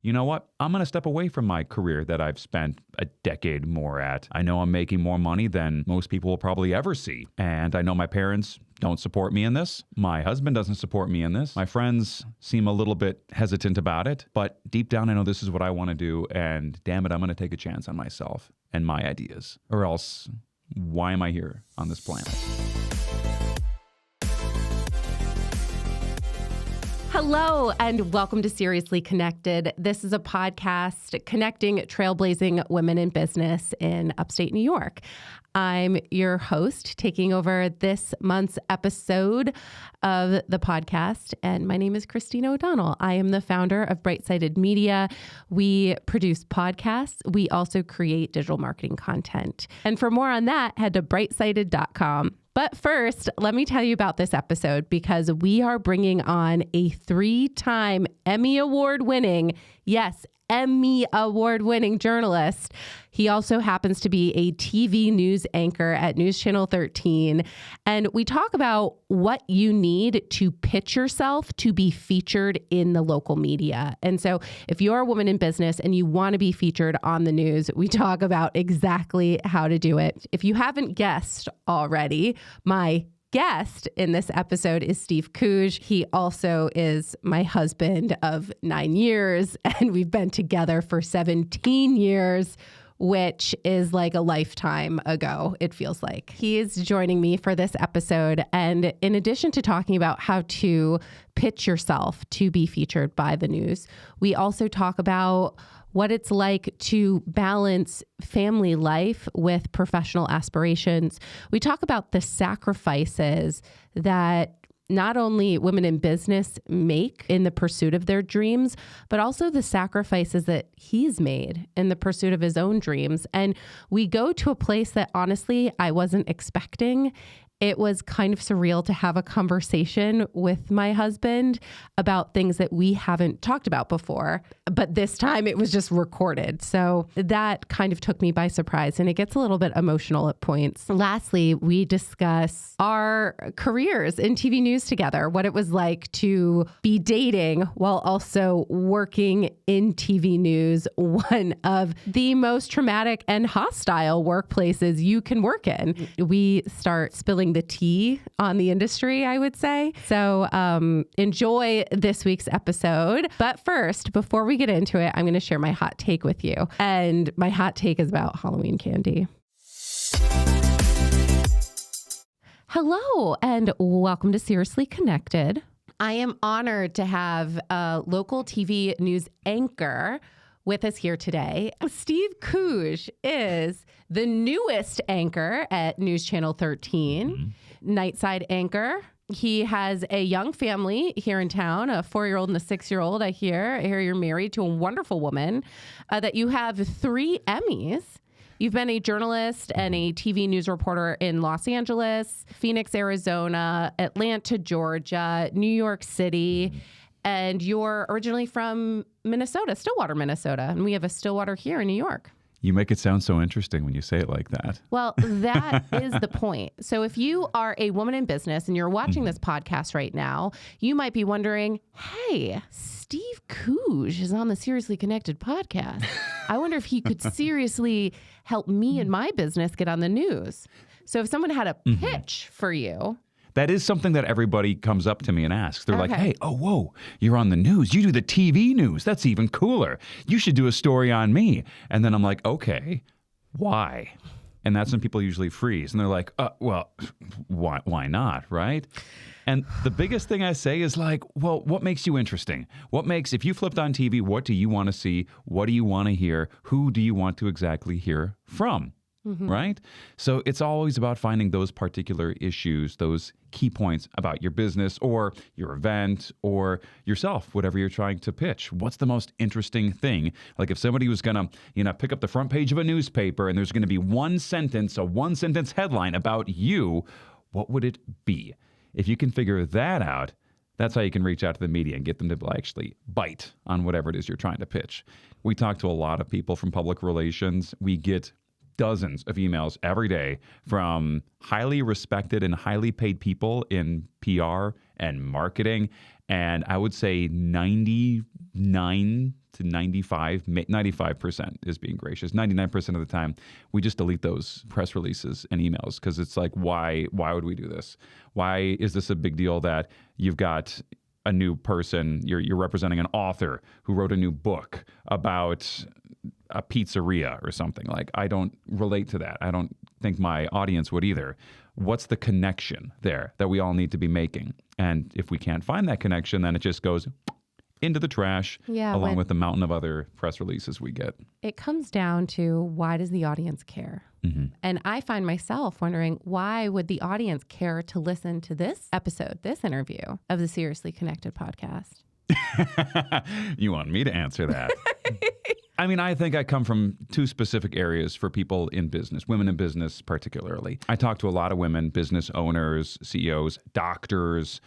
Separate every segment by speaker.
Speaker 1: you know what? I'm going to step away from my career that I've spent a decade more at. I know I'm making more money than most people will probably ever see. And I know my parents don't support me in this. My husband doesn't support me in this. My friends seem a little bit hesitant about it. But deep down, I know this is what I want to do. And damn it, I'm going to take a chance on myself and my ideas. Or else, why am I here on this planet?
Speaker 2: Hello, and welcome to Seriously Connected. This is a podcast connecting trailblazing women in business in upstate New York. I'm your host, taking over this month's episode of the podcast, and my name is Christina O'Donnell. I am the founder of Bright-Sided Media. We produce podcasts. We also create digital marketing content. And for more on that, head to brightsided.com. But first, let me tell you about this episode because we are bringing on a 3-time Emmy Award-winning, yes, Emmy Award-winning journalist. He also happens to be a TV news anchor at News Channel 13. And we talk about what you need to pitch yourself to be featured in the local media. And so if you're a woman in business and you want to be featured on the news, we talk about exactly how to do it. If you haven't guessed already, my guest in this episode is Steve Kuzj. He also is my husband of 9 years, and we've been together for 17 years, which is like a lifetime ago, it feels like. He is joining me for this episode. And in addition to talking about how to pitch yourself to be featured by the news, we also talk about what it's like to balance family life with professional aspirations. We talk about the sacrifices that not only women in business make in the pursuit of their dreams, but also the sacrifices that he's made in the pursuit of his own dreams. And we go to a place that honestly I wasn't expecting. It was kind of surreal to have a conversation with my husband about things that we haven't talked about before, but this time it was just recorded. So that kind of took me by surprise, and it gets a little bit emotional at points. Lastly, we discuss our careers in TV news together, what it was like to be dating while also working in TV news, one of the most traumatic and hostile workplaces you can work in. We start spilling the tea on the industry, I would say. So enjoy this week's episode. But first, before we get into it, I'm going to share my hot take with you. And my hot take is about Halloween candy. Hello, and welcome to Seriously Connected. I am honored to have a local TV news anchor with us here today. Steve Kuzj is the newest anchor at News Channel 13, nightside anchor. He has a young family here in town, a 4-year-old and a 6-year-old. I hear you're married to a wonderful woman, that you have 3 Emmys. You've been a journalist and a TV news reporter in Los Angeles, Phoenix, Arizona, Atlanta, Georgia, New York City. And you're originally from Minnesota, Stillwater, Minnesota. And we have a Stillwater here in New York.
Speaker 1: You make it sound so interesting when you say it like that.
Speaker 2: Well, that is the point. So if you are a woman in business and you're watching this podcast right now, you might be wondering, hey, Steve Kuzj is on the Seriously Connected podcast. I wonder if he could seriously help me and my business get on the news. So if someone had a pitch for you.
Speaker 1: That is something that everybody comes up to me and asks. They're like, hey, oh, whoa, you're on the news. You do the TV news. That's even cooler. You should do a story on me. And then I'm like, okay, why? And that's when people usually freeze. And they're like, well, why not, right? And the biggest thing I say is like, well, what makes you interesting? If you flipped on TV, what do you want to see? What do you want to hear? Who do you want to exactly hear from? Right? So it's always about finding those particular issues, those key points about your business or your event or yourself, whatever you're trying to pitch. What's the most interesting thing? Like if somebody was going to, pick up the front page of a newspaper and there's going to be a one sentence headline about you, what would it be? If you can figure that out, that's how you can reach out to the media and get them to actually bite on whatever it is you're trying to pitch. We talk to a lot of people from public relations. We get dozens of emails every day from highly respected and highly paid people in PR and marketing. And I would say 99 to 95% is being gracious. 99% of the time, we just delete those press releases and emails because it's like, why would we do this? Why is this a big deal that you've got a new person, you're representing an author who wrote a new book about a pizzeria or something? Like, I don't relate to that. I don't think my audience would either. What's the connection there that we all need to be making? And if we can't find that connection, then it just goes into the trash along with the mountain of other press releases we get.
Speaker 2: It comes down to, why does the audience care? Mm-hmm. And I find myself wondering, why would the audience care to listen to this episode, this interview of the Seriously Connected podcast?
Speaker 1: You want me to answer that? I mean, I think I come from two specific areas for people in business, women in business particularly. I talk to a lot of women, business owners, CEOs, doctors,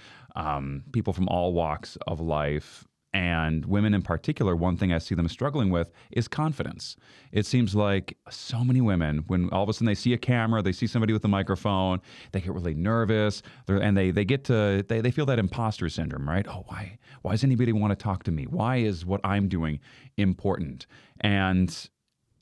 Speaker 1: people from all walks of life. And women in particular, one thing I see them struggling with is confidence. It seems like so many women, when all of a sudden they see a camera, they see somebody with a microphone, they get really nervous, and they feel that imposter syndrome, right? Oh, why does anybody want to talk to me? Why is what I'm doing important? And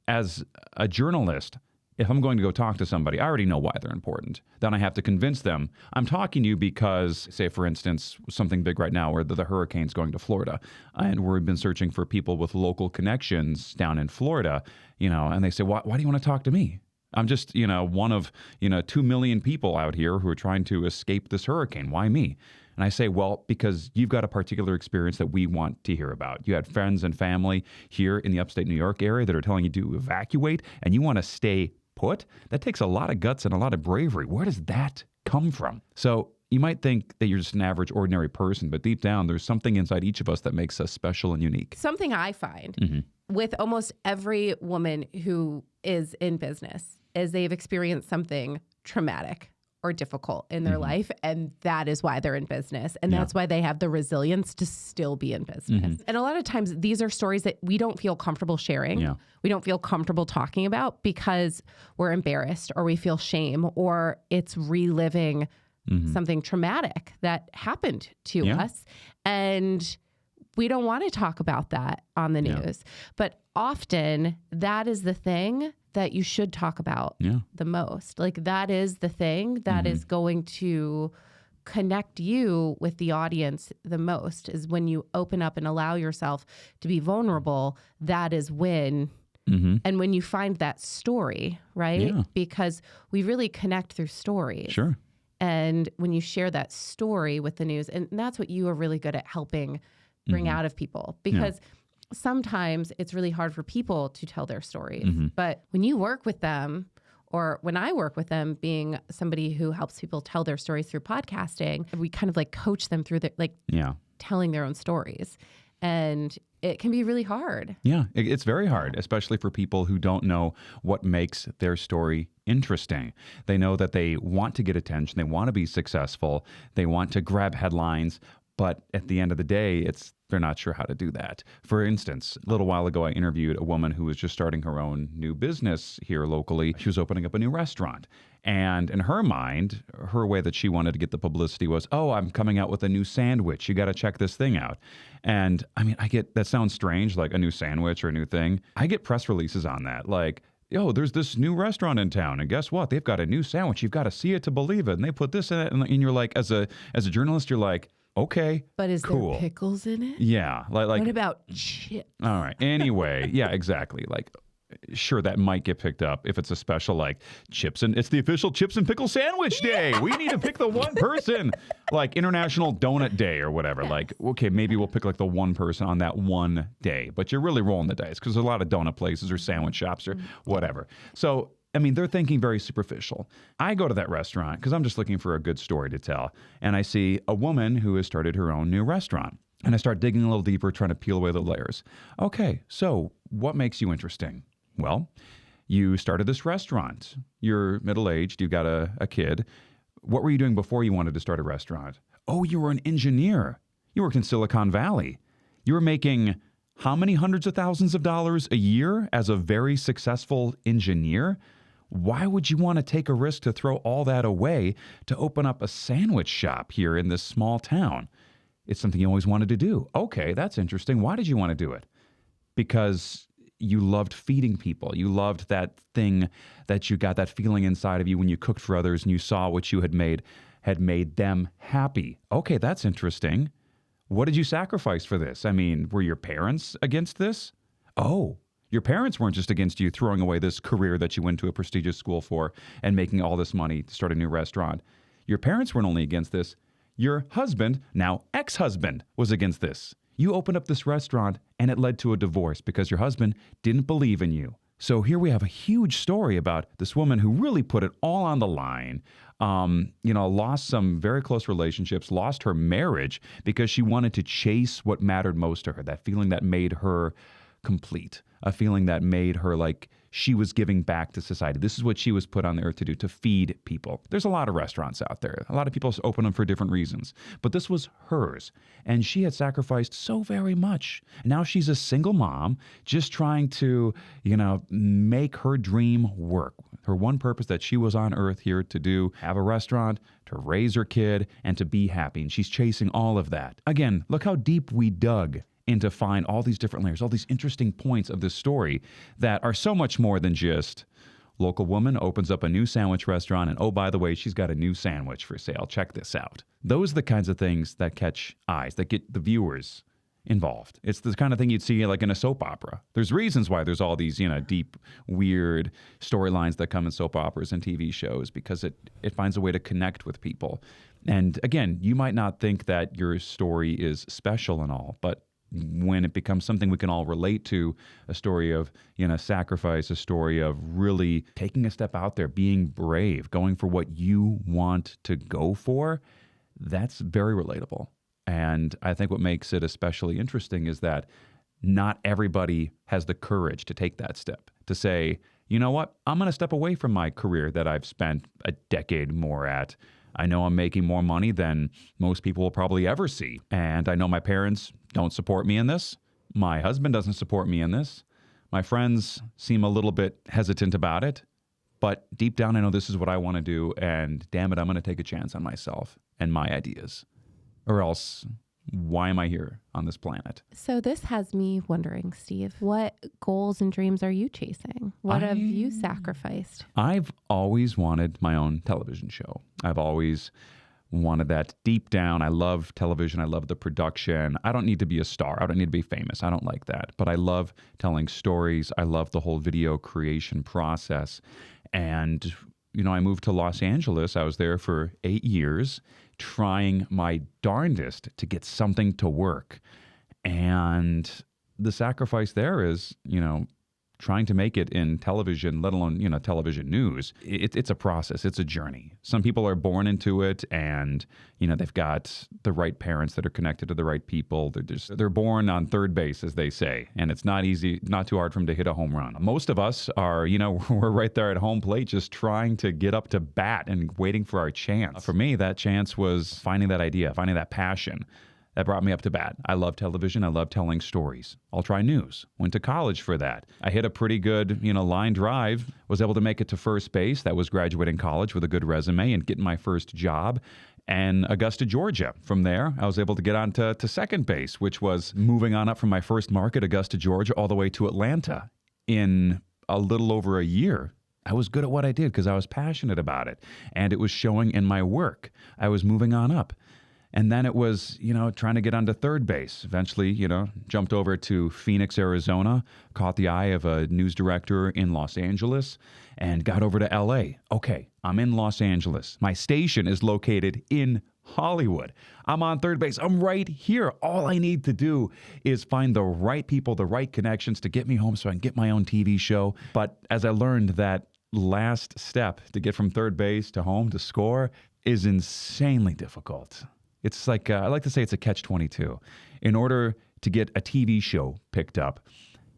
Speaker 1: as a journalist, if I'm going to go talk to somebody, I already know why they're important. Then I have to convince them. I'm talking to you because, say, for instance, something big right now where the hurricane's going to Florida, and we've been searching for people with local connections down in Florida, and they say, why do you want to talk to me? I'm just, one of, 2 million people out here who are trying to escape this hurricane. Why me? And I say, well, because you've got a particular experience that we want to hear about. You had friends and family here in the upstate New York area that are telling you to evacuate, and you want to stay put. That takes a lot of guts and a lot of bravery. Where does that come from? So you might think that you're just an average, ordinary person, but deep down, there's something inside each of us that makes us special and unique.
Speaker 2: Something I find with almost every woman who is in business is they've experienced something traumatic or difficult in their life, and that is why they're in business, and that's why they have the resilience to still be in business. And a lot of times these are stories that we don't feel comfortable sharing. We don't feel comfortable talking about because we're embarrassed, or we feel shame, or it's reliving something traumatic that happened to us, and we don't want to talk about that on the news. But often that is the thing that you should talk about the most. Like, that is the thing that is going to connect you with the audience the most, is when you open up and allow yourself to be vulnerable. That is when, and when you find that story, right? Because we really connect through stories.
Speaker 1: Sure.
Speaker 2: And when you share that story with the news, and that's what you are really good at helping bring out of people, because sometimes it's really hard for people to tell their stories. But when you work with them, or when I work with them, being somebody who helps people tell their stories through podcasting, we kind of like coach them through telling their own stories. And it can be really hard. Yeah,
Speaker 1: it's very hard, especially for people who don't know what makes their story interesting. They know that they want to get attention, they want to be successful, they want to grab headlines, but at the end of the day, they're not sure how to do that. For instance, a little while ago, I interviewed a woman who was just starting her own new business here locally. She was opening up a new restaurant. And in her mind, her way that she wanted to get the publicity was, oh, I'm coming out with a new sandwich. You got to check this thing out. And I mean, that sounds strange, like a new sandwich or a new thing. I get press releases on that, like, yo, there's this new restaurant in town, and guess what? They've got a new sandwich. You've got to see it to believe it. And they put this in it. And you're like, as a journalist, you're like, okay,
Speaker 2: but is
Speaker 1: cool.
Speaker 2: there pickles in it?
Speaker 1: Yeah. Like,
Speaker 2: what about chips?
Speaker 1: All right. Anyway, yeah, exactly. Like, sure, that might get picked up if it's a special, like, it's the official chips and pickle sandwich day. We need to pick the one person, like International Donut Day or whatever. Like, okay, maybe we'll pick like the one person on that one day, but you're really rolling the dice because there's a lot of donut places or sandwich shops or whatever. So, I mean, they're thinking very superficial. I go to that restaurant because I'm just looking for a good story to tell. And I see a woman who has started her own new restaurant. And I start digging a little deeper, trying to peel away the layers. Okay, so what makes you interesting? Well, you started this restaurant. You're middle-aged. You got a kid. What were you doing before you wanted to start a restaurant? Oh, you were an engineer. You worked in Silicon Valley. You were making how many hundreds of thousands of dollars a year as a very successful engineer? Why would you want to take a risk to throw all that away to open up a sandwich shop here in this small town? It's something you always wanted to do. Okay, that's interesting. Why did you want to do it? Because you loved feeding people. You loved that thing that you got, that feeling inside of you when you cooked for others and you saw what you had made them happy. Okay, that's interesting. What did you sacrifice for this? I mean, were your parents against this? Oh, your parents weren't just against you throwing away this career that you went to a prestigious school for and making all this money to start a new restaurant. Your parents weren't only against this. Your husband, now ex-husband, was against this. You opened up this restaurant and it led to a divorce because your husband didn't believe in you. So here we have a huge story about this woman who really put it all on the line, lost some very close relationships, lost her marriage because she wanted to chase what mattered most to her, that feeling that made her complete, a feeling that made her like she was giving back to society. This is what she was put on the earth to do, to feed people. There's a lot of restaurants out there. A lot of people open them for different reasons. But this was hers. And she had sacrificed so very much. Now she's a single mom just trying to, make her dream work. Her one purpose that she was on earth here to do, have a restaurant, to raise her kid, and to be happy. And she's chasing all of that. Again, look how deep we dug and to find all these different layers, all these interesting points of this story that are so much more than just local woman opens up a new sandwich restaurant and, oh, by the way, she's got a new sandwich for sale. Check this out. Those are the kinds of things that catch eyes, that get the viewers involved. It's the kind of thing you'd see like in a soap opera. There's reasons why there's all these, deep, weird storylines that come in soap operas and TV shows because it finds a way to connect with people. And again, you might not think that your story is special and all, but when it becomes something we can all relate to, a story of, sacrifice, a story of really taking a step out there, being brave, going for what you want to go for, that's very relatable. And I think what makes it especially interesting is that not everybody has the courage to take that step, to say, you know what, I'm going to step away from my career that I've spent a decade more at. I know I'm making more money than most people will probably ever see. And I know my parents don't support me in this. My husband doesn't support me in this. My friends seem a little bit hesitant about it. But deep down, I know this is what I want to do. And damn it, I'm going to take a chance on myself and my ideas. Or else, why am I here on this planet?
Speaker 2: So this has me wondering, Steve, what goals and dreams are you chasing? What have you sacrificed?
Speaker 1: I've always wanted my own television show. I've always wanted that deep down. I love television. I love the production. I don't need to be a star. I don't need to be famous. I don't like that. But I love telling stories. I love the whole video creation process. And, I moved to Los Angeles. I was there for 8 years, trying my darndest to get something to work. And the sacrifice there is, trying to make it in television, let alone, television news. It's a process. It's a journey. Some people are born into it and, they've got the right parents that are connected to the right people. They're born on third base, as they say. And it's not easy, not too hard for them to hit a home run. Most of us are, we're right there at home plate, just trying to get up to bat and waiting for our chance. For me, that chance was finding that idea, finding that passion. That brought me up to bat. I love television. I love telling stories. I'll try news. Went to college for that. I hit a pretty good, line drive. Was able to make it to first base. That was graduating college with a good resume and getting my first job in Augusta, Georgia. From there, I was able to get on to second base, which was moving on up from my first market, Augusta, Georgia, all the way to Atlanta in a little over a year. I was good at what I did because I was passionate about it. And it was showing in my work. I was moving on up. And then it was, trying to get onto third base. Eventually, jumped over to Phoenix, Arizona, caught the eye of a news director in Los Angeles, and got over to L.A. Okay, I'm in Los Angeles. My station is located in Hollywood. I'm on third base. I'm right here. All I need to do is find the right people, the right connections to get me home so I can get my own TV show. But as I learned, that last step to get from third base to home to score is insanely difficult. It's like, I like to say it's a catch-22. In order to get a TV show picked up,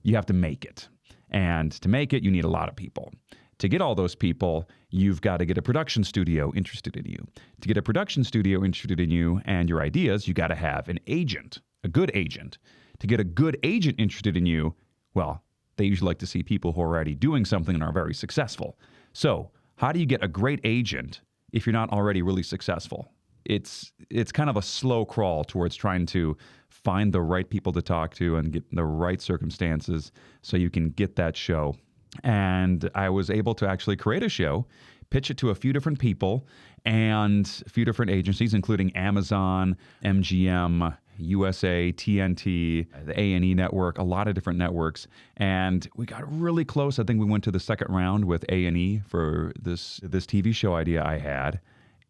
Speaker 1: you have to make it. And to make it, you need a lot of people. To get all those people, you've got to get a production studio interested in you. To get a production studio interested in you and your ideas, you got to have an agent, a good agent. To get a good agent interested in you, well, they usually like to see people who are already doing something and are very successful. So how do you get a great agent if you're not already really successful? It's kind of a slow crawl towards trying to find the right people to talk to and get the right circumstances so you can get that show. And I was able to actually create a show, pitch it to a few different people and a few different agencies, including Amazon, MGM, USA, TNT, the A&E network, a lot of different networks. And we got really close. I think we went to the second round with A&E for this TV show idea I had.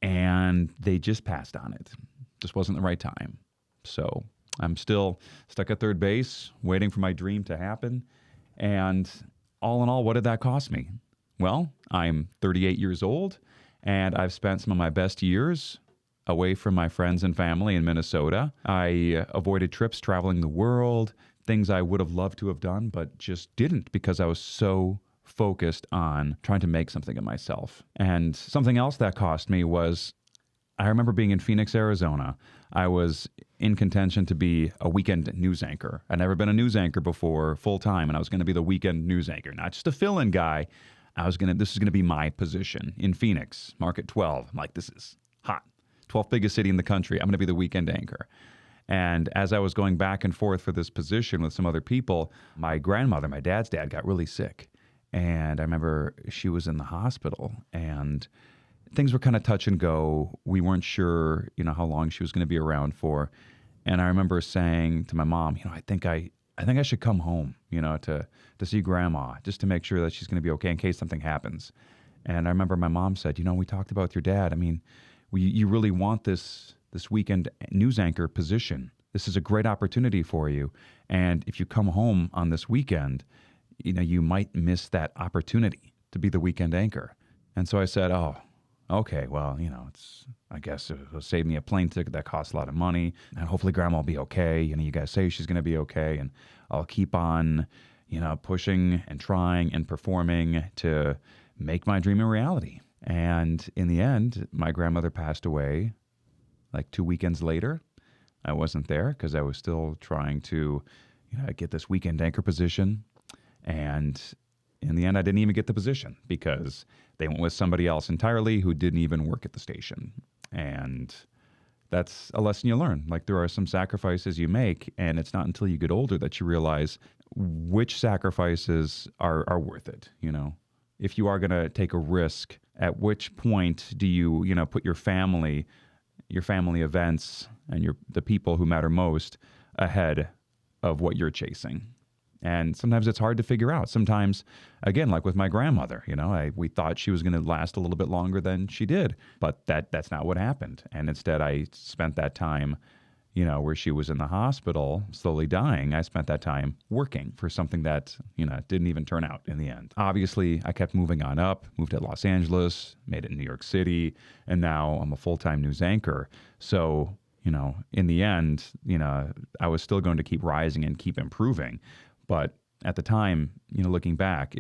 Speaker 1: And they just passed on it. Just wasn't the right time. So I'm still stuck at third base, waiting for my dream to happen. And all in all, what did that cost me? Well, I'm 38 years old, and I've spent some of my best years away from my friends and family in Minnesota. I avoided trips traveling the world, things I would have loved to have done, but just didn't because I was so focused on trying to make something of myself. And something else that cost me was, I remember being in Phoenix, Arizona. I was in contention to be a weekend news anchor. I'd never been a news anchor before full time, and I was going to be the weekend news anchor, not just a fill-in guy. This is going to be my position in Phoenix, market 12. I'm like, this is hot. 12th biggest city in the country. I'm going to be the weekend anchor. And as I was going back and forth for this position with some other people, my grandmother, my dad's dad, got really sick. And I remember she was in the hospital, and things were kind of touch and go. We weren't sure, how long she was going to be around for. And I remember saying to my mom, I think I should come home, to see grandma, just to make sure that she's going to be okay in case something happens. And I remember my mom said, we talked about your dad. I mean, you really want this weekend news anchor position. This is a great opportunity for you. And if you come home on this weekend, you might miss that opportunity to be the weekend anchor. And so I said, oh, okay, well, I guess it'll save me a plane ticket that costs a lot of money. And hopefully grandma will be okay. You guys say she's going to be okay. And I'll keep on, pushing and trying and performing to make my dream a reality. And in the end, my grandmother passed away like 2 weekends later. I wasn't there because I was still trying to get this weekend anchor position. And in the end, I didn't even get the position because they went with somebody else entirely who didn't even work at the station. And that's a lesson you learn. Like, there are some sacrifices you make, and it's not until you get older that you realize which sacrifices are worth it. If you are going to take a risk, at which point do you, put your family events and the people who matter most ahead of what you're chasing? And sometimes it's hard to figure out. Sometimes, again, like with my grandmother, we thought she was going to last a little bit longer than she did, but that's not what happened. And instead, I spent that time, where she was in the hospital, slowly dying. I spent that time working for something that, didn't even turn out in the end. Obviously, I kept moving on up, moved to Los Angeles, made it in New York City, and now I'm a full-time news anchor. So, in the end, I was still going to keep rising and keep improving. But at the time, looking back,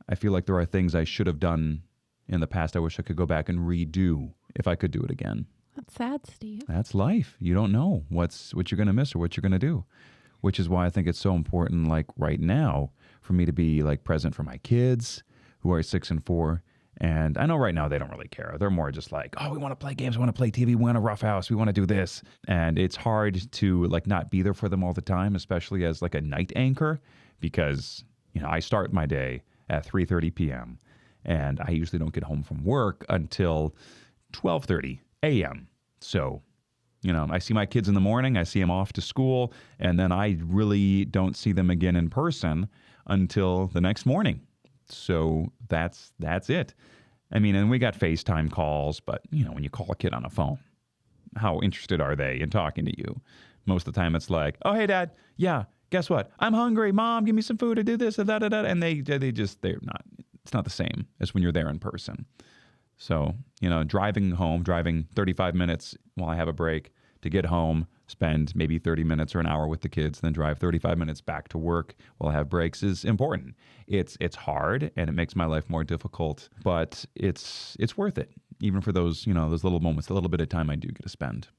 Speaker 1: I feel like there are things I should have done in the past I wish I could go back and redo if I could do it again.
Speaker 2: That's sad, Steve.
Speaker 1: That's life. You don't know what you're going to miss or what you're going to do, which is why I think it's so important, like right now, for me to be like present for my kids who are 6 and 4. And I know right now they don't really care. They're more just like, oh, we want to play games, we want to play TV, we want a rough house, we want to do this. And it's hard to like not be there for them all the time, especially as like a night anchor, because, I start my day at 3:30 p.m. and I usually don't get home from work until 12:30 a.m. So, I see my kids in the morning, I see them off to school, and then I really don't see them again in person until the next morning. So that's it. I mean, and we got FaceTime calls, but, when you call a kid on a phone, how interested are they in talking to you? Most of the time it's like, oh, hey, Dad, yeah, guess what? I'm hungry. Mom, give me some food to do this and that. And they're not, it's not the same as when you're there in person. So, driving 35 minutes while I have a break to get home, spend maybe 30 minutes or an hour with the kids, then drive 35 minutes back to work while I have breaks is important. It's hard and it makes my life more difficult, but it's worth it, even for those, those little moments, the little bit of time I do get to spend.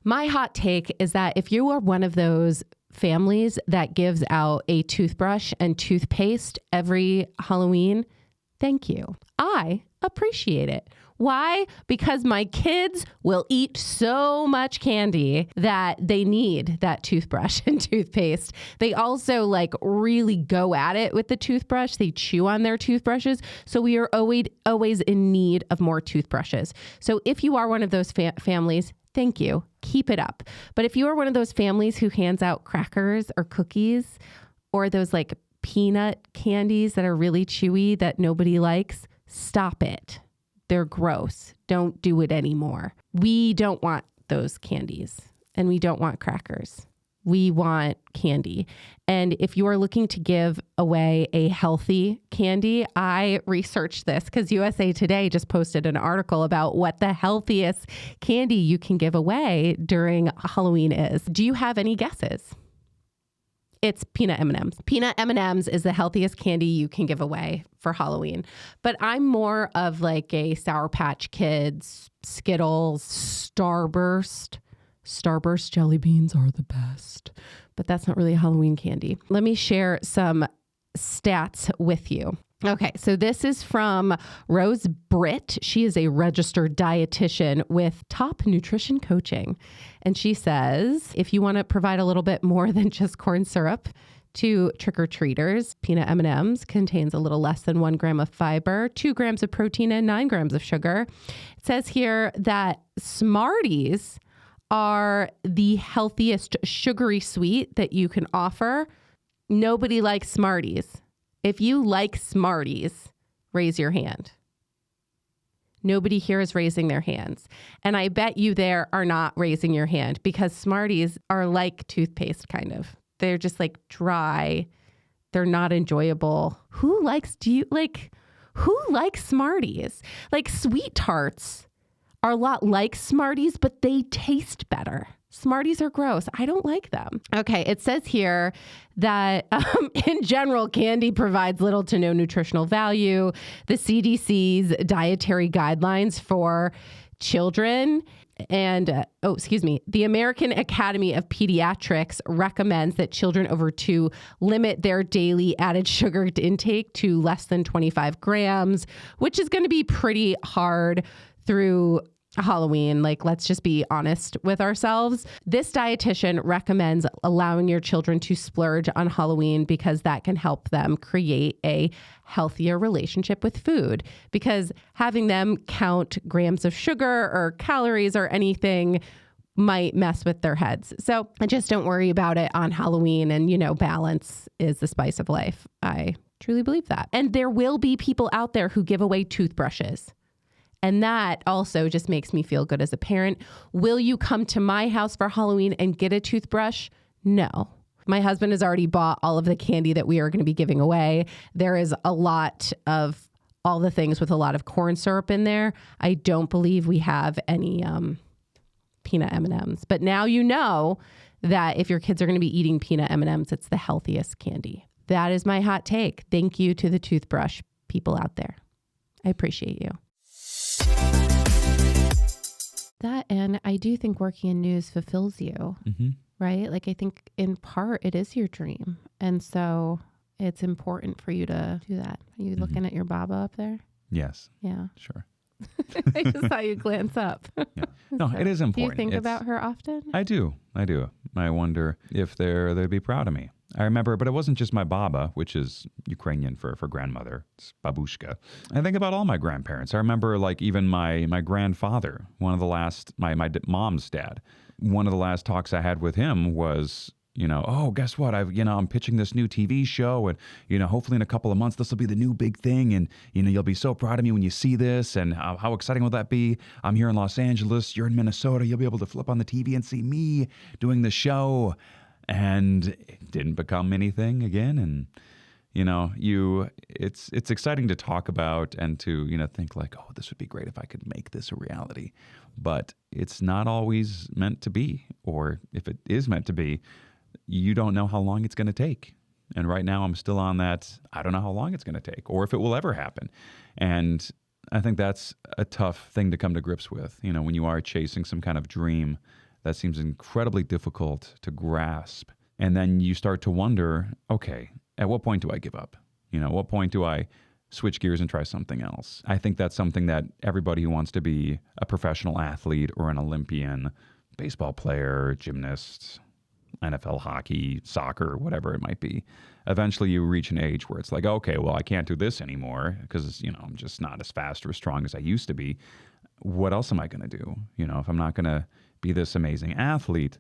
Speaker 2: My hot take is that if you are one of those families that gives out a toothbrush and toothpaste every Halloween, thank you. I appreciate it. Why? Because my kids will eat so much candy that they need that toothbrush and toothpaste. They also like really go at it with the toothbrush. They chew on their toothbrushes. So we are always in need of more toothbrushes. So if you are one of those families, thank you. Keep it up. But if you are one of those families who hands out crackers or cookies or those like peanut candies that are really chewy that nobody likes, stop it. They're gross. Don't do it anymore. We don't want those candies and we don't want crackers. We want candy. And if you are looking to give away a healthy candy, I researched this because USA Today just posted an article about what the healthiest candy you can give away during Halloween is. Do you have any guesses? It's peanut M&Ms. Peanut M&Ms is the healthiest candy you can give away for Halloween. But I'm more of like a Sour Patch Kids, Skittles, Starburst. Starburst jelly beans are the best. But that's not really a Halloween candy. Let me share some stats with you. Okay, so this is from Rose Britt. She is a registered dietitian with Top Nutrition Coaching. And she says, if you want to provide a little bit more than just corn syrup to trick-or-treaters, peanut M&Ms contains a little less than 1 gram of fiber, 2 grams of protein, and 9 grams of sugar. It says here that Smarties are the healthiest sugary sweet that you can offer. Nobody likes Smarties. If you like Smarties, raise your hand. Nobody here is raising their hands. And I bet you there are not raising your hand because Smarties are like toothpaste, kind of. They're just like dry. They're not enjoyable. Who likes Smarties? Like Sweet Tarts are a lot like Smarties, but they taste better. Smarties are gross. I don't like them. Okay, it says here that in general, candy provides little to no nutritional value. The CDC's dietary guidelines for children and, the American Academy of Pediatrics recommends that children over 2 limit their daily added sugar intake to less than 25 grams, which is going to be pretty hard through Halloween. Like, let's just be honest with ourselves. This dietitian recommends allowing your children to splurge on Halloween because that can help them create a healthier relationship with food, because having them count grams of sugar or calories or anything might mess with their heads. So just don't worry about it on Halloween. And, balance is the spice of life. I truly believe that. And there will be people out there who give away toothbrushes. And that also just makes me feel good as a parent. Will you come to my house for Halloween and get a toothbrush? No. My husband has already bought all of the candy that we are going to be giving away. There is a lot of all the things with a lot of corn syrup in there. I don't believe we have any peanut M&Ms. But now you know that if your kids are going to be eating peanut M&Ms, it's the healthiest candy. That is my hot take. Thank you to the toothbrush people out there. I appreciate you. That, and I do think working in news fulfills you, right? Like, I think in part it is your dream. And so it's important for you to do that. Are you looking at your Baba up there?
Speaker 1: Yes.
Speaker 2: Yeah.
Speaker 1: Sure.
Speaker 2: I just saw you glance up.
Speaker 1: Yeah. No, it is important.
Speaker 2: Do you think about her often?
Speaker 1: I do. I wonder if they'd be proud of me. I remember, but it wasn't just my baba, which is Ukrainian for grandmother. It's babushka. I think about all my grandparents. I remember even my grandfather, one of the last, my mom's dad, one of the last talks I had with him was, oh, guess what? I'm pitching this new TV show and, hopefully in a couple of months, this will be the new big thing. And, you'll be so proud of me when you see this. And how exciting will that be? I'm here in Los Angeles. You're in Minnesota. You'll be able to flip on the TV and see me doing the show. And it didn't become anything again. And, it's exciting to talk about and to, think like, oh, this would be great if I could make this a reality. But it's not always meant to be. Or if it is meant to be, you don't know how long it's going to take. And right now I'm still on that, I don't know how long it's going to take or if it will ever happen. And I think that's a tough thing to come to grips with. When you are chasing some kind of dream, that seems incredibly difficult to grasp And then you start to wonder, okay, at what point do I give up? At what point do I switch gears and try something else? I think that's something that everybody who wants to be a professional athlete or an Olympian, baseball player, gymnast, NFL hockey, soccer, whatever it might be, eventually you reach an age where it's like, okay, well, I can't do this anymore because, I'm just not as fast or as strong as I used to be. What else am I going to do? If I'm not going to be this amazing athlete,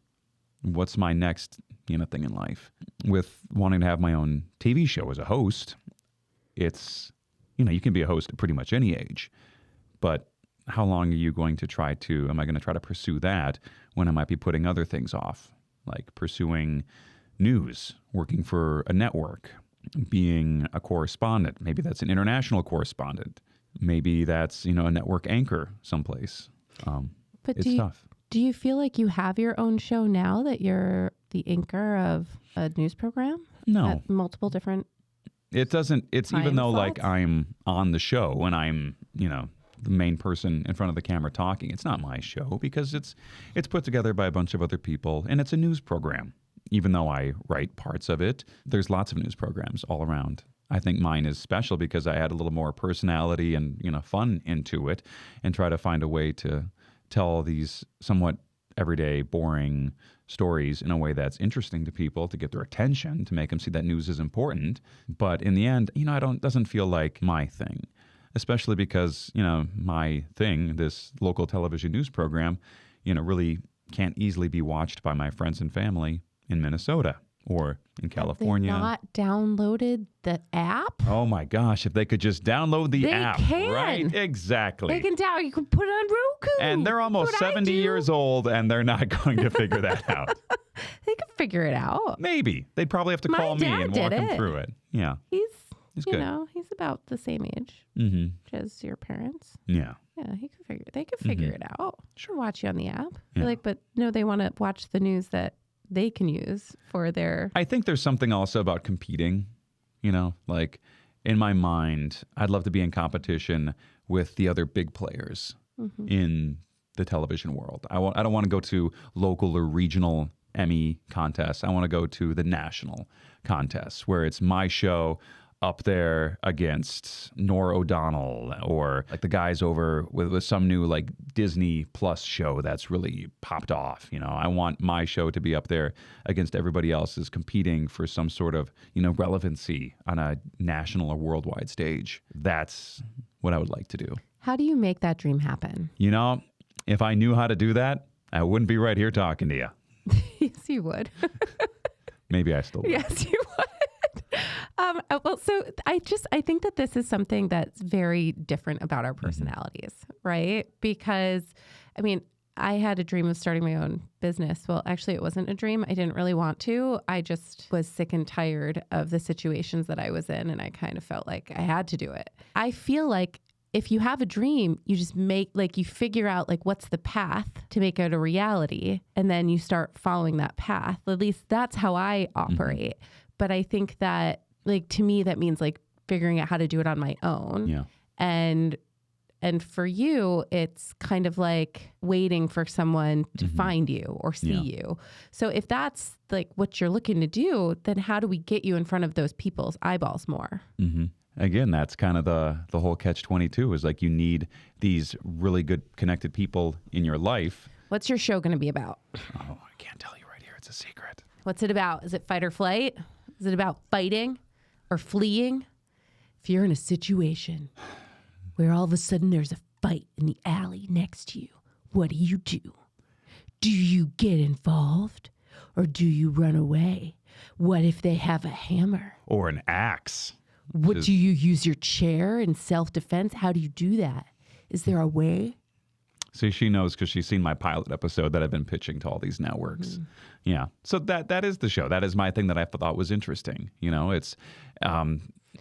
Speaker 1: what's my next, thing in life? With wanting to have my own TV show as a host, it's, you can be a host at pretty much any age, but how long are you going to am I going to try to pursue that when I might be putting other things off, like pursuing news, working for a network, being a correspondent? Maybe that's an international correspondent. Maybe that's, a network anchor someplace.
Speaker 2: But
Speaker 1: it's tough.
Speaker 2: Do you feel like you have your own show now that you're the anchor of a news program?
Speaker 1: No.
Speaker 2: At multiple different
Speaker 1: It doesn't, it's
Speaker 2: time
Speaker 1: even though
Speaker 2: slots?
Speaker 1: like I'm on the show and I'm, the main person in front of the camera talking, it's not my show because it's put together by a bunch of other people and it's a news program. Even though I write parts of it, there's lots of news programs all around. I think mine is special because I add a little more personality and, fun into it and try to find a way to tell these somewhat everyday, boring stories in a way that's interesting to people, to get their attention, to make them see that news is important. But in the end, doesn't feel like my thing, especially because, my thing, this local television news program, really can't easily be watched by my friends and family in Minnesota or in California.
Speaker 2: Have they not downloaded the app?
Speaker 1: Oh my gosh, if they could just download the app.
Speaker 2: They can.
Speaker 1: Right? Exactly.
Speaker 2: You can put it on Roku.
Speaker 1: And they're almost 70 years old and they're not going to figure that out.
Speaker 2: They can figure it out.
Speaker 1: Maybe. They'd probably have to call me and walk them through it. Yeah.
Speaker 2: He's
Speaker 1: good.
Speaker 2: He's about the same age as your parents.
Speaker 1: Yeah.
Speaker 2: Yeah, they could figure it out. Sure. Watch you on the app.
Speaker 1: Yeah.
Speaker 2: But no, they want to watch the news that they can use for their...
Speaker 1: I think there's something also about competing, like in my mind, I'd love to be in competition with the other big players in the television world. I don't want to go to local or regional Emmy contests. I want to go to the national contests where it's my show up there against Norah O'Donnell or like the guys over with some new like Disney Plus show that's really popped off. I want my show to be up there against everybody else's competing for some sort of, relevancy on a national or worldwide stage. That's what I would like to do.
Speaker 2: How do you make that dream happen?
Speaker 1: If I knew how to do that, I wouldn't be right here talking to you.
Speaker 2: Yes, you would.
Speaker 1: Maybe I still would.
Speaker 2: Yes, you would. So I think that this is something that's very different about our personalities, right? Because, I had a dream of starting my own business. Well, actually, it wasn't a dream. I didn't really want to. I just was sick and tired of the situations that I was in, and I kind of felt like I had to do it. I feel like if you have a dream, you just you figure out what's the path to make it a reality, and then you start following that path. At least that's how I operate. But I think that, to me, that means figuring out how to do it on my own.
Speaker 1: Yeah.
Speaker 2: And for you, it's kind of like waiting for someone to find you or see you. So if that's what you're looking to do, then how do we get you in front of those people's eyeballs more?
Speaker 1: Mm-hmm. Again, that's kind of the whole catch-22 is you need these really good connected people in your life.
Speaker 2: What's your show going to be about?
Speaker 1: Oh, I can't tell you right here. It's a secret.
Speaker 2: What's it about? Is it fight or flight? Is it about fighting or fleeing? If you're in a situation where all of a sudden there's a fight in the alley next to you, what do you do? Do you get involved or do you run away? What if they have a hammer?
Speaker 1: Or an axe.
Speaker 2: Do you use your chair in self-defense? How do you do that? Is there a way?
Speaker 1: See, she knows because she's seen my pilot episode that I've been pitching to all these networks. Yeah. So that is the show. That is my thing that I thought was interesting. It's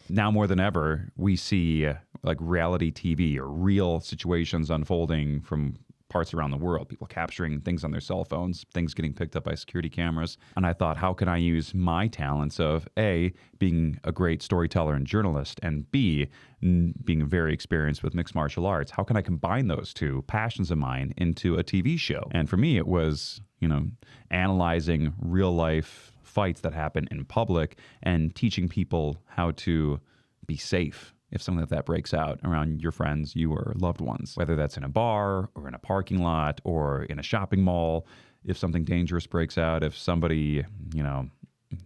Speaker 1: now more than ever, we see reality TV or real situations unfolding from parts around the world, people capturing things on their cell phones, things getting picked up by security cameras. And I thought, how can I use my talents of A, being a great storyteller and journalist, and B, being very experienced with mixed martial arts? How can I combine those two passions of mine into a TV show? And for me, it was, analyzing real life fights that happen in public and teaching people how to be safe if something like that breaks out around your friends, you or loved ones, whether that's in a bar or in a parking lot or in a shopping mall. If something dangerous breaks out, if somebody,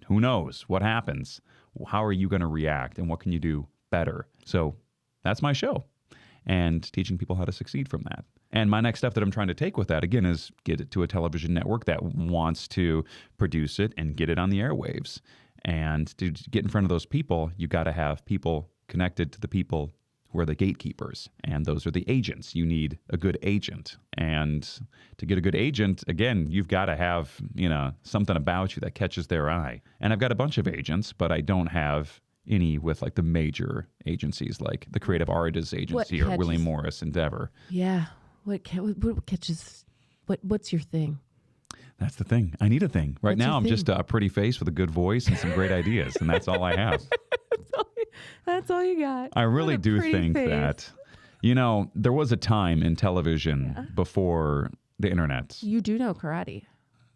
Speaker 1: who knows what happens, how are you going to react and what can you do better? So that's my show, and teaching people how to succeed from that. And my next step that I'm trying to take with that, again, is get it to a television network that wants to produce it and get it on the airwaves. And to get in front of those people, you got to have people connected to the people who are the gatekeepers. And those are the agents. You need a good agent. And to get a good agent, again, you've got to have, something about you that catches their eye. And I've got a bunch of agents, but I don't have any with like the major agencies like the Creative Artists Agency or William Morris Endeavor.
Speaker 2: Yeah. What catches, what's your thing?
Speaker 1: That's the thing. I need a thing. Right now, I'm just a pretty face with a good voice and some great ideas, and that's all I have.
Speaker 2: That's all you got.
Speaker 1: I really do think that, there was a time in television before the internet.
Speaker 2: You do know karate.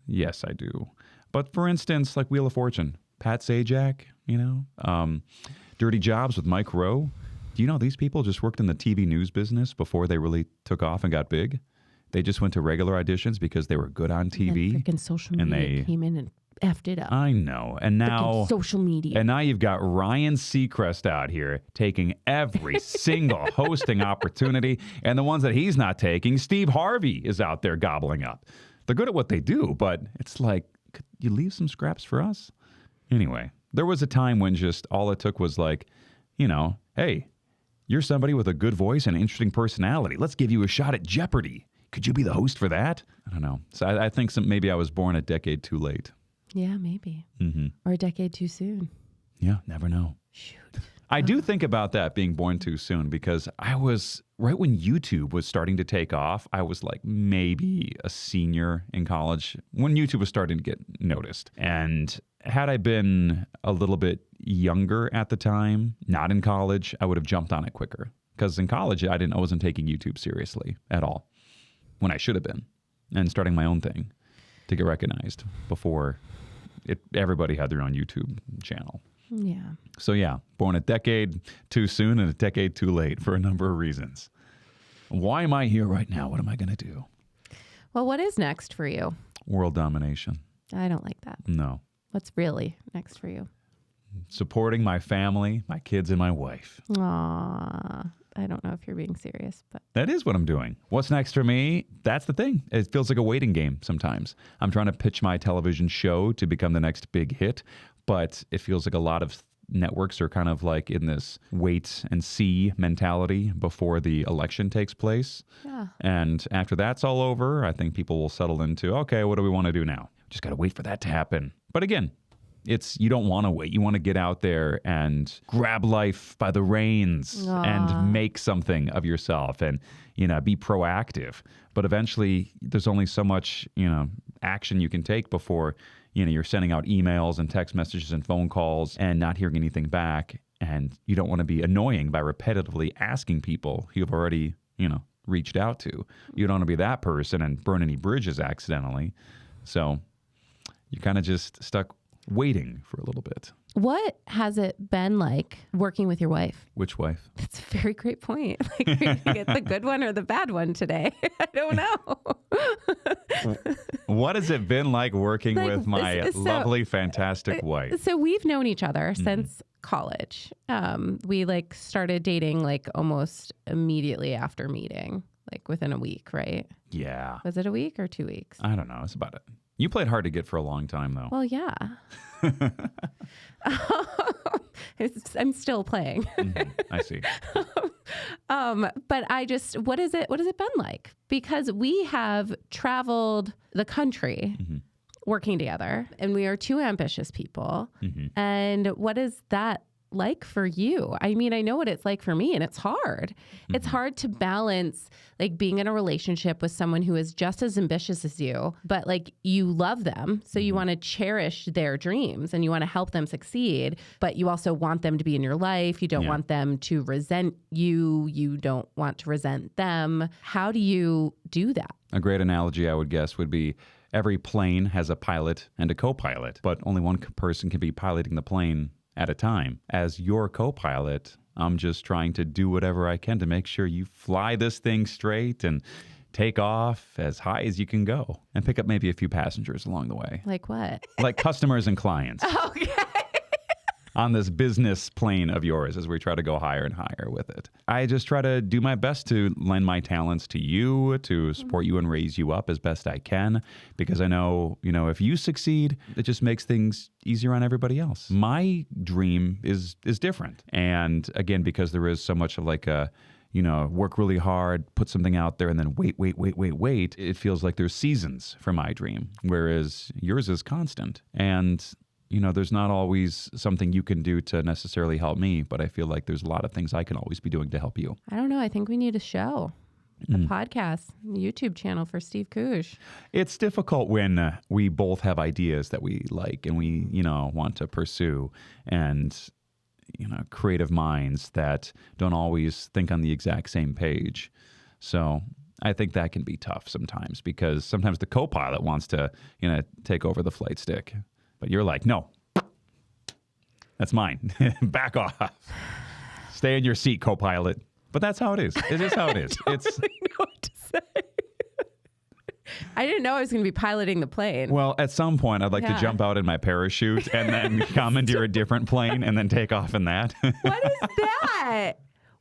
Speaker 1: Yes, I do. But for instance, like Wheel of Fortune, Pat Sajak, Dirty Jobs with Mike Rowe. Do you know these people just worked in the TV news business before they really took off and got big? They just went to regular auditions because they were good on TV.
Speaker 2: And freaking social media came in and effed it up.
Speaker 1: I know. And now
Speaker 2: social media.
Speaker 1: And now you've got Ryan Seacrest out here taking every single hosting opportunity. And the ones that he's not taking, Steve Harvey is out there gobbling up. They're good at what they do, but it's like, could you leave some scraps for us? Anyway, there was a time when just all it took was like, hey, you're somebody with a good voice and an interesting personality. Let's give you a shot at Jeopardy. Could you be the host for that? I don't know. So I think maybe I was born a decade too late.
Speaker 2: Yeah, maybe.
Speaker 1: Mm-hmm.
Speaker 2: Or a decade too soon.
Speaker 1: Yeah, never know.
Speaker 2: Shoot.
Speaker 1: I do think about that being born too soon because I was, right when YouTube was starting to take off, I was like maybe a senior in college when YouTube was starting to get noticed. And had I been a little bit younger at the time, not in college, I would have jumped on it quicker. Because in college, I wasn't taking YouTube seriously at all, when I should have been, and starting my own thing to get recognized before everybody had their own YouTube channel.
Speaker 2: Yeah.
Speaker 1: So yeah, born a decade too soon and a decade too late for a number of reasons. Why am I here right now? What am I going to do?
Speaker 2: Well, what is next for you?
Speaker 1: World domination.
Speaker 2: I don't like that.
Speaker 1: No.
Speaker 2: What's really next for you?
Speaker 1: Supporting my family, my kids, and my wife.
Speaker 2: Aw. I don't know if you're being serious, but
Speaker 1: that is what I'm doing. What's next for me? That's the thing. It feels like a waiting game sometimes. I'm trying to pitch my television show to become the next big hit, but it feels like a lot of networks are kind of like in this wait and see mentality before the election takes place.
Speaker 2: Yeah.
Speaker 1: And after that's all over, I think people will settle into, okay, what do we want to do now? Just got to wait for that to happen. But again, you don't want to wait. You want to get out there and grab life by the reins and make something of yourself and, be proactive. But eventually there's only so much, action you can take before, you're sending out emails and text messages and phone calls and not hearing anything back. And you don't want to be annoying by repetitively asking people you've already, reached out to. You don't want to be that person and burn any bridges accidentally. So you're kind of just stuck waiting for a little bit.
Speaker 2: What has it been like working with your wife?
Speaker 1: Which wife?
Speaker 2: That's a very great point. Like, are you going to get the good one or the bad one today? I don't know.
Speaker 1: What has it been like working with my lovely, fantastic wife?
Speaker 2: So we've known each other since college. We started dating almost immediately after meeting, within a week, right?
Speaker 1: Yeah.
Speaker 2: Was it a week or 2 weeks?
Speaker 1: I don't know. It's about it. You played hard to get for a long time, though.
Speaker 2: Well, yeah. I'm still playing.
Speaker 1: I see.
Speaker 2: But what has it been like? Because we have traveled the country working together, and we are two ambitious people. And what is that like for you? I mean, I know what it's like for me, and it's hard. It's hard to balance being in a relationship with someone who is just as ambitious as you, but you love them. So you want to cherish their dreams and you want to help them succeed, but you also want them to be in your life. You don't want them to resent you. You don't want to resent them. How do you do that?
Speaker 1: A great analogy, I would guess, would be every plane has a pilot and a co-pilot, but only one person can be piloting the plane at a time. As your co-pilot, I'm just trying to do whatever I can to make sure you fly this thing straight and take off as high as you can go and pick up maybe a few passengers along the way.
Speaker 2: Like what?
Speaker 1: Like customers and clients.
Speaker 2: Okay.
Speaker 1: On this business plane of yours as we try to go higher and higher with it. I just try to do my best to lend my talents to you, to support you and raise you up as best I can, because I know, if you succeed, it just makes things easier on everybody else. My dream is different. And again, because there is so much of like a, work really hard, put something out there, and then wait. It feels like there's seasons for my dream, whereas yours is constant. And there's not always something you can do to necessarily help me, but I feel like there's a lot of things I can always be doing to help you.
Speaker 2: I don't know. I think we need a show, a podcast, YouTube channel for Steve Kuzj.
Speaker 1: It's difficult when we both have ideas that we like and we, want to pursue, and, creative minds that don't always think on the exact same page. So I think that can be tough sometimes, because sometimes the co-pilot wants to, take over the flight stick. But you're like, no, that's mine. Back off. Stay in your seat, co-pilot. But that's how it is. It is how it is.
Speaker 2: I don't really know what to say. I didn't know I was going to be piloting the plane.
Speaker 1: Well, at some point, I'd like to jump out in my parachute and then commandeer a different plane and then take off in that.
Speaker 2: What is that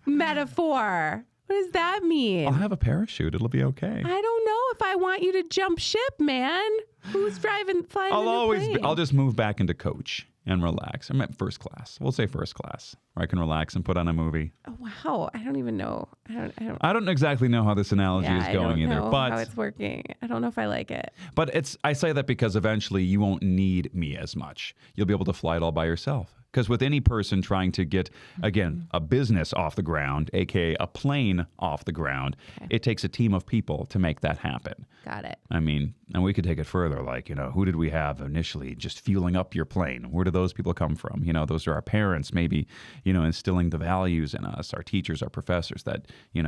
Speaker 2: metaphor? What does that mean?
Speaker 1: I'll have a parachute. It'll be okay.
Speaker 2: I don't know if I want you to jump ship, man. Who's flying the plane?
Speaker 1: I'll just move back into coach and relax. I'm at first class. We'll say first class, where I can relax and put on a movie.
Speaker 2: Oh, wow. I don't even know.
Speaker 1: I don't exactly know how this analogy is going either. But
Speaker 2: how it's working. I don't know if I like it.
Speaker 1: But I say that because eventually you won't need me as much. You'll be able to fly it all by yourself. Because with any person trying to get, again, a business off the ground, aka a plane off the ground, it takes a team of people to make that happen.
Speaker 2: Got it.
Speaker 1: I mean, and we could take it further. Like, who did we have initially just fueling up your plane? Where do those people come from? Those are our parents, maybe, instilling the values in us, our teachers, our professors that,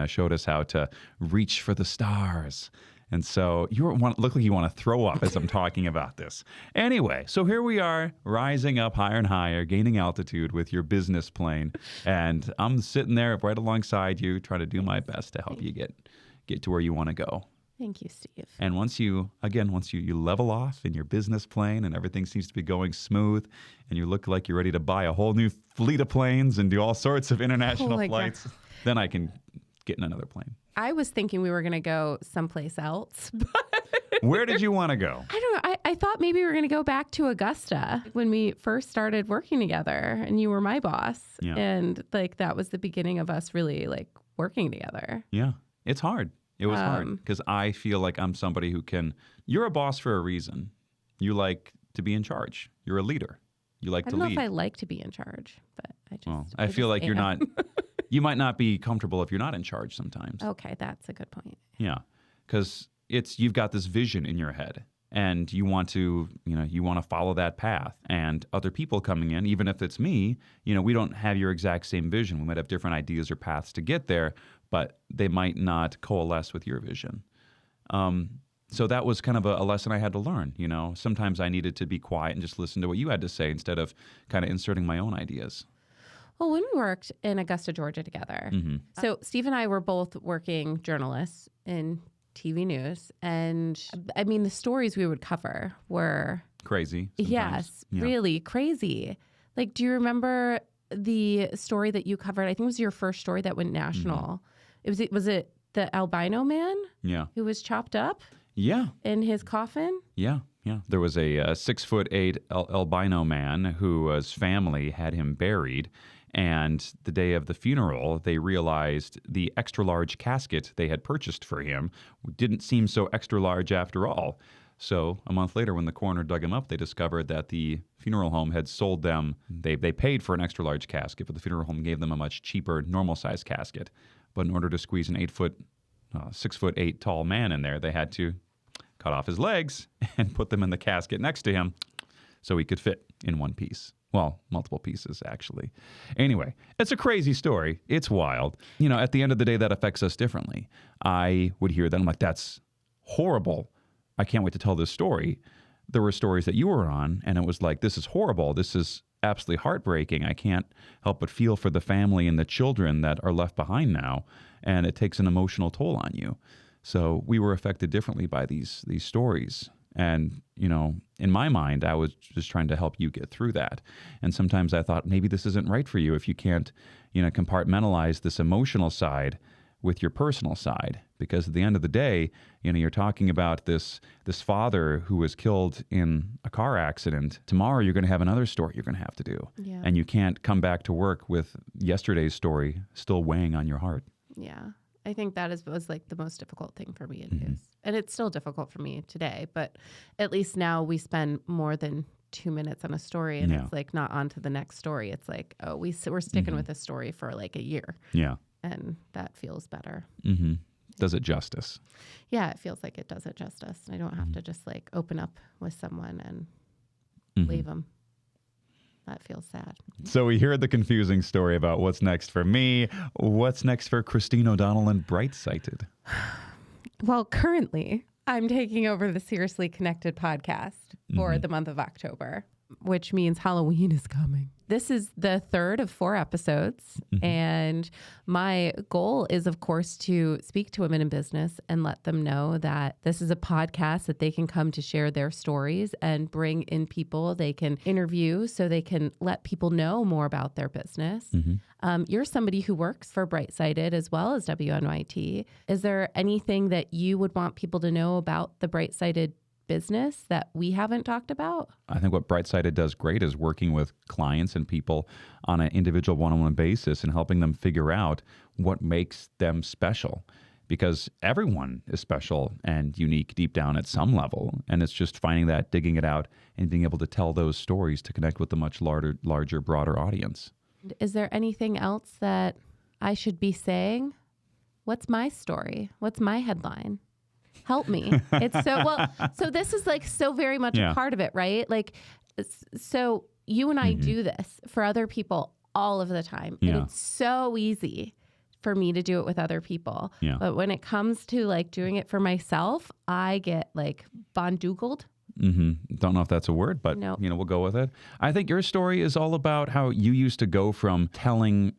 Speaker 1: showed us how to reach for the stars. And so look like you want to throw up as I'm talking about this. Anyway, so here we are, rising up higher and higher, gaining altitude with your business plane. And I'm sitting there right alongside you, trying to do my best to help you get to where you want to go.
Speaker 2: Thank you, Steve.
Speaker 1: And once you level off in your business plane and everything seems to be going smooth and you look like you're ready to buy a whole new fleet of planes and do all sorts of international flights, then I can get in another plane.
Speaker 2: I was thinking we were going to go someplace else.
Speaker 1: Where did you want to go?
Speaker 2: I don't know. I thought maybe we were going to go back to Augusta when we first started working together and you were my boss.
Speaker 1: Yeah.
Speaker 2: And that was the beginning of us really working together.
Speaker 1: Yeah. It's hard. It was hard because I feel like I'm somebody you're a boss for a reason. You like to be in charge. You're a leader. You like to lead.
Speaker 2: I don't know if I like to be in charge, but
Speaker 1: I feel like you're not. You might not be comfortable if you're not in charge sometimes.
Speaker 2: Okay, that's a good point.
Speaker 1: Yeah, because you've got this vision in your head, and you want to follow that path. And other people coming in, even if it's me, we don't have your exact same vision. We might have different ideas or paths to get there, but they might not coalesce with your vision. So that was kind of a lesson I had to learn. Sometimes I needed to be quiet and just listen to what you had to say instead of kind of inserting my own ideas.
Speaker 2: Well, when we worked in Augusta, Georgia together, so Steve and I were both working journalists in TV news. And I mean, the stories we would cover were
Speaker 1: crazy.
Speaker 2: Yes, really crazy. Do you remember the story that you covered? I think it was your first story that went national. Was it the albino man?
Speaker 1: Yeah.
Speaker 2: Who was chopped up?
Speaker 1: Yeah.
Speaker 2: In his coffin?
Speaker 1: Yeah. There was a 6'8" albino man whose family had him buried. And the day of the funeral, they realized the extra large casket they had purchased for him didn't seem so extra large after all. So a month later, when the coroner dug him up, they discovered that the funeral home had sold them. They paid for an extra large casket, but the funeral home gave them a much cheaper, normal size casket. But in order to squeeze an 6'8" tall man in there, they had to cut off his legs and put them in the casket next to him so he could fit in one piece. Well, multiple pieces, actually. Anyway, it's a crazy story. It's wild. At the end of the day, that affects us differently. I would hear that. I'm like, that's horrible. I can't wait to tell this story. There were stories that you were on, and it was like, this is horrible. This is absolutely heartbreaking. I can't help but feel for the family and the children that are left behind now, and it takes an emotional toll on you. So we were affected differently by these stories. And, in my mind, I was just trying to help you get through that. And sometimes I thought maybe this isn't right for you if you can't, compartmentalize this emotional side with your personal side. Because at the end of the day, you're talking about this father who was killed in a car accident. Tomorrow you're going to have another story you're going to have to do.
Speaker 2: Yeah.
Speaker 1: And you can't come back to work with yesterday's story still weighing on your heart.
Speaker 2: Yeah. I think that was like the most difficult thing for me in news. And it's still difficult for me today, but at least now we spend more than 2 minutes on a story, and it's like not on to the next story. It's like, oh, we're sticking with a story for like a year. Yeah. And that feels better.
Speaker 1: Does it justice?
Speaker 2: Yeah, it feels like it does it justice. I don't have to just like open up with someone and leave them. That feels sad.
Speaker 1: So we hear the confusing story about what's next for me. What's next for Christine O'Donnell and Bright-Sighted?
Speaker 2: Well, currently, I'm taking over the Seriously Connected podcast for the month of October, which means Halloween is coming. This is the third of 4 episodes, and my goal is, of course, to speak to women in business and let them know that this is a podcast that they can come to share their stories and bring in people they can interview so they can let people know more about their business. You're somebody who works for Bright-Sighted as well as WNYT. Is there anything that you would want people to know about the Bright-Sighted business that we haven't talked about?
Speaker 1: I think what Bright-Sighted does great is working with clients and people on an individual one-on-one basis and helping them figure out what makes them special. Because everyone is special and unique deep down at some level. And it's just finding that, digging it out, and being able to tell those stories to connect with a much larger, broader audience.
Speaker 2: Is there anything else that I should be saying? What's my story? What's my headline? Help me. It's so this is like so very much a part of it, right? Like, so you and I do this for other people all of the time. And it's so easy for me to do it with other people. But when it comes to like doing it for myself, I get like bondoogled.
Speaker 1: Don't know if that's a word, but we'll go with it. I think your story is all about how you used to go from telling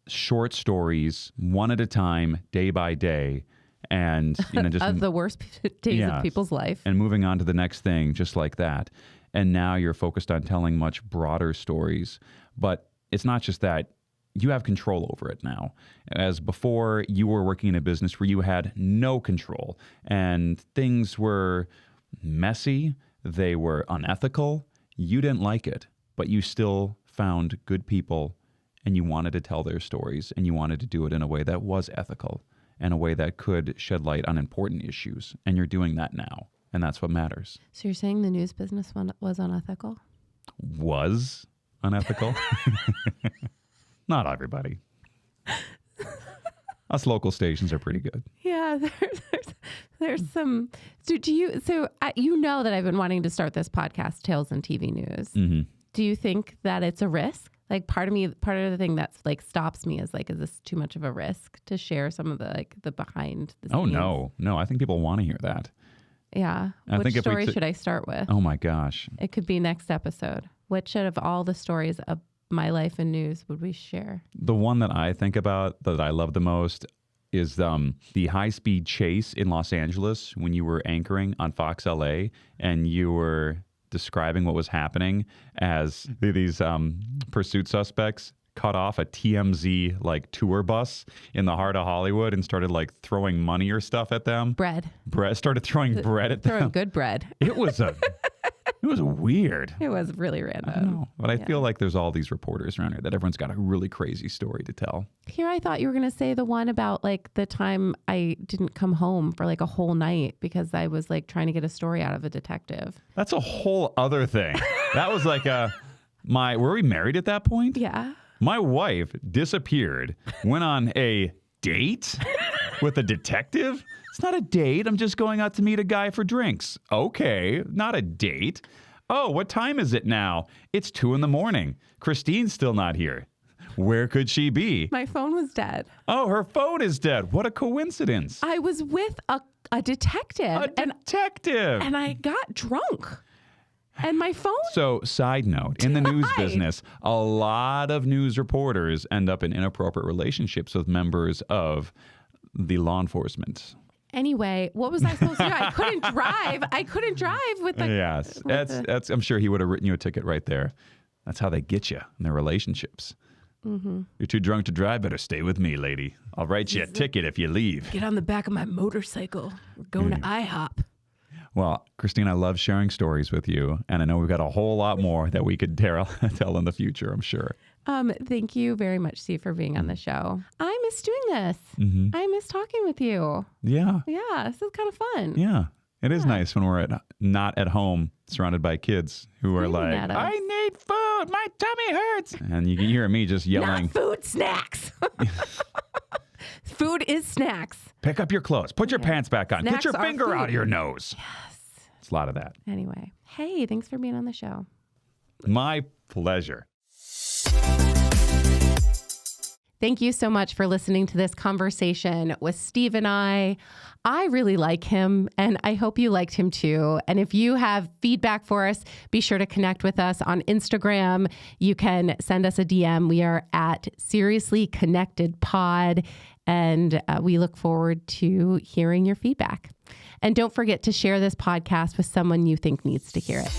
Speaker 1: short stories one at a time, day by day, and just
Speaker 2: of the worst days of people's life,
Speaker 1: and moving on to the next thing just like that. And now you're focused on telling much broader stories. But it's not just that. You have control over it now. As before, you were working in a business where you had no control, and things were messy, they were unethical. You didn't like it, but you still found good people, and you wanted to tell their stories, and you wanted to do it in a way that was ethical, and a way that could shed light on important issues. And you're doing that now, and that's what matters.
Speaker 2: So you're saying the news business one was unethical?
Speaker 1: Was unethical? Not everybody. Us local stations are pretty good.
Speaker 2: Yeah, there's some. So you know that I've been wanting to start this podcast, Tales and TV News. Do you think that it's a risk? Like part of the thing that's like stops me is like, is this too much of a risk to share some of the like the behind the scenes?
Speaker 1: Oh no, I think people want to hear that.
Speaker 2: Yeah. Which story should I start with?
Speaker 1: Oh my gosh.
Speaker 2: It could be next episode. Which out of all the stories of my life in news would we share?
Speaker 1: The one that I think about that I love the most is the high-speed chase in Los Angeles when you were anchoring on Fox LA and you were describing what was happening as these pursuit suspects cut off a TMZ like tour bus in the heart of Hollywood and started like throwing money or stuff at them.
Speaker 2: Bread.
Speaker 1: Started throwing bread at them.
Speaker 2: Throwing good bread.
Speaker 1: It was weird.
Speaker 2: It was really random.
Speaker 1: I don't know, but I feel like there's all these reporters around here that everyone's got a really crazy story to tell.
Speaker 2: Here, I thought you were going to say the one about like the time I didn't come home for like a whole night because I was like trying to get a story out of a detective.
Speaker 1: That's a whole other thing. That was like were we married at that point?
Speaker 2: Yeah.
Speaker 1: My wife disappeared, went on a date with a detective. It's not a date. I'm just going out to meet a guy for drinks. Okay, not a date. Oh, what time is it now? It's 2 a.m. Christine's still not here. Where could she be?
Speaker 2: My phone was dead.
Speaker 1: Oh, her phone is dead. What a coincidence.
Speaker 2: I was with A detective.
Speaker 1: A detective.
Speaker 2: And I got drunk. And my phone.
Speaker 1: So, side note, in the news
Speaker 2: died.
Speaker 1: business, a lot of news reporters end up in inappropriate relationships with members of the law enforcement.
Speaker 2: Anyway, what was I supposed to do? I couldn't drive with the.
Speaker 1: Yes, that's. I'm sure he would have written you a ticket right there. That's how they get you in their relationships. Mm-hmm. You're too drunk to drive. Better stay with me, lady. I'll write you a ticket if you leave.
Speaker 2: Get on the back of my motorcycle. We're going to IHOP.
Speaker 1: Well, Christine, I love sharing stories with you, and I know we've got a whole lot more that we could tell in the future, I'm sure.
Speaker 2: Thank you very much, Steve, for being on the show. I miss doing this. Mm-hmm. I miss talking with you.
Speaker 1: Yeah.
Speaker 2: Yeah, this is kind of fun.
Speaker 1: Yeah. It is nice when we're not at home surrounded by kids who are like, I need food. My tummy hurts. And you can hear me just yelling.
Speaker 2: Not food, snacks. Food is snacks.
Speaker 1: Pick up your clothes. Put your pants back on.
Speaker 2: Snacks
Speaker 1: Get your finger
Speaker 2: food.
Speaker 1: out of your nose.
Speaker 2: Yes.
Speaker 1: It's a lot of that.
Speaker 2: Anyway. Hey, thanks for being on the show.
Speaker 1: My pleasure.
Speaker 2: Thank you so much for listening to this conversation with Steve and I. I really like him, and I hope you liked him too. And if you have feedback for us, be sure to connect with us on Instagram. You can send us a DM. We are at Seriously Connected Pod, and we look forward to hearing your feedback. And don't forget to share this podcast with someone you think needs to hear it.